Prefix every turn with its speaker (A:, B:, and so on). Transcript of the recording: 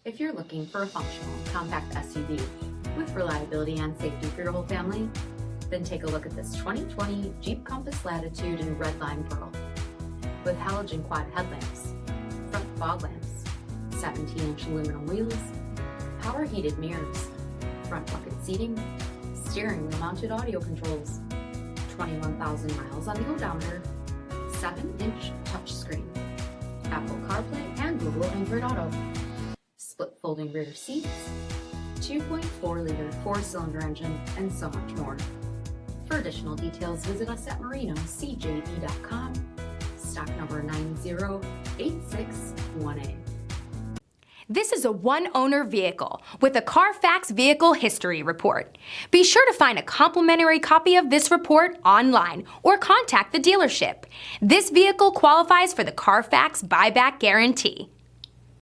A: If you're looking for a functional, compact SUV with reliability and safety for your whole family, then take a look at this 2020 Jeep Compass Latitude in red lime pearl. With halogen quad headlamps, front fog lamps, 17-inch aluminum wheels, power heated mirrors, front bucket seating, steering wheel mounted audio controls, 21,000 miles on the odometer, 7-inch touchscreen, Apple CarPlay and Google Android Auto, split folding rear seats, 2.4-liter 4-cylinder engine, and so much more. For additional details, visit us at marinocjb.com, stock number 90861A.
B: This is a one-owner vehicle with a CARFAX Vehicle History Report. Be sure to find a complimentary copy of this report online or contact the dealership. This vehicle qualifies for the CARFAX Buyback Guarantee.